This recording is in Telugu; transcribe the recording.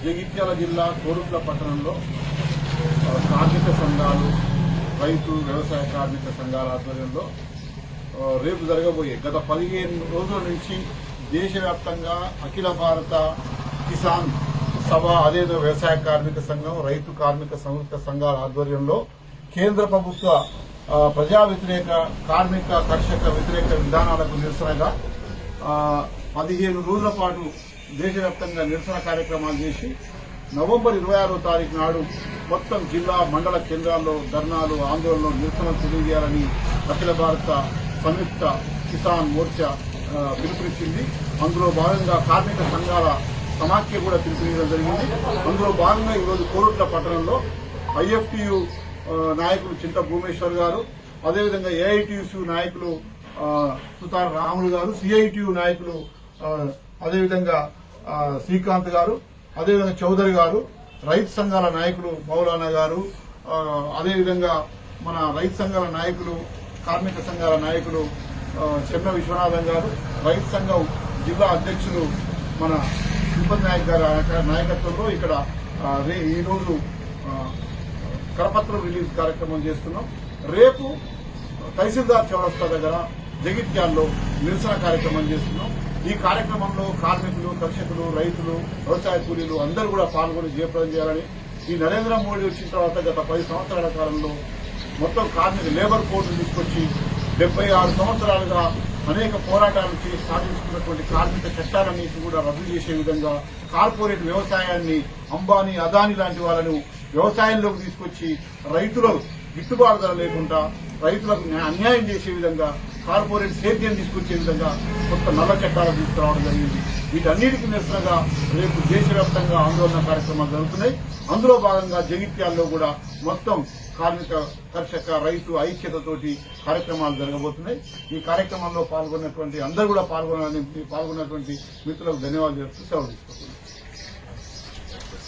జగిత్యాల జిల్లా కోరుట్ల పట్టణంలో కార్మిక సంఘాలు, రైతు వ్యవసాయ కార్మిక సంఘాల ఆధ్వర్యంలో రేపు జరగబోయే గత 15 రోజుల నుంచి దేశవ్యాప్తంగా అఖిల భారత కిసాన్ సభ, అదేదో వ్యవసాయ కార్మిక సంఘం, రైతు కార్మిక సంయుక్త సంఘాల ఆధ్వర్యంలో కేంద్ర ప్రభుత్వ ప్రజా వ్యతిరేక, కార్మిక కర్షక వ్యతిరేక విధానాలకు నిరసనగా 15 రోజుల పాటు దేశవ్యాప్తంగా నిరసన కార్యక్రమాలు చేసి నవంబర్ 26వ తారీఖు నాడు మొత్తం జిల్లా, మండల కేంద్రాల్లో ధర్నాలు, ఆందోళనలు, నిరసనలు తెలియజేయాలని అఖిల భారత సంయుక్త కిసాన్ మోర్చా పిలుపునిచ్చింది. అందులో భాగంగా కార్మిక సంఘాల సమాఖ్య కూడా పిలుపునివ్వడం జరిగింది. అందులో భాగంగా ఈరోజు కోరుట్ల పట్టణంలో ఐఎఫ్టియు నాయకులు చింత భూమేశ్వర్ గారు, అదేవిధంగా ఏఐటియుసి నాయకులు సుతార్ రాములు గారు, సిఐటియు నాయకులు అదేవిధంగా శ్రీకాంత్ గారు, అదేవిధంగా చౌదరి గారు, రైతు సంఘాల నాయకులు మౌలానా గారు, అదేవిధంగా మన రైతు సంఘాల నాయకులు, కార్మిక సంఘాల నాయకులు చెన్న విశ్వనాథన్ గారు, రైతు సంఘం జిల్లా అధ్యక్షులు మన తిరుపతి నాయక్ గారి నాయకత్వంలో ఇక్కడ ఈరోజు కరపత్రం రిలీజ్ కార్యక్రమం చేస్తున్నాం. రేపు తహసీల్దార్ చౌరస్తా దగ్గర జగిత్యాల్లో నిరసన కార్యక్రమం చేస్తున్నాం. ఈ కార్యక్రమంలో కార్మికులు, కర్షకులు, రైతులు, వ్యవసాయ కూలీలు అందరూ కూడా పాల్గొని జయప్రదం చేయాలని, ఈ నరేంద్ర మోడీ వచ్చిన తర్వాత గత 10 సంవత్సరాల కాలంలో మొత్తం కార్మిక లేబర్ కోడ్ను తీసుకొచ్చి 76 సంవత్సరాలుగా అనేక పోరాటాలు చేసి సాధించుకున్నటువంటి కార్మిక చట్టాలన్నింటినీ కూడా రద్దు చేసే విధంగా కార్పొరేట్ వ్యవసాయాన్ని, అంబానీ, అదానీ లాంటి వాళ్ళను వ్యవసాయంలోకి తీసుకొచ్చి రైతులకు గిట్టుబాటు ధర లేకుండా రైతులకు అన్యాయం చేసే విధంగా, కార్పొరేట్ సేద్యం తీసుకొచ్చే విధంగా కొత్త నల్ల చట్టాలు తీసుకురావడం జరిగింది. వీటన్నిటికీ నిరసనగా రేపు దేశవ్యాప్తంగా ఆందోళన కార్యక్రమాలు జరుగుతున్నాయి. అందులో భాగంగా జగిత్యాల్లో కూడా మొత్తం కార్మిక, కర్షక, రైతు ఐక్యతతోటి కార్యక్రమాలు జరగబోతున్నాయి. ఈ కార్యక్రమంలో పాల్గొన్నటువంటి అందరూ కూడా పాల్గొన్నటువంటి మిత్రులకు ధన్యవాదాలు చెప్తూ సెలవు తీసుకుంటున్నాను.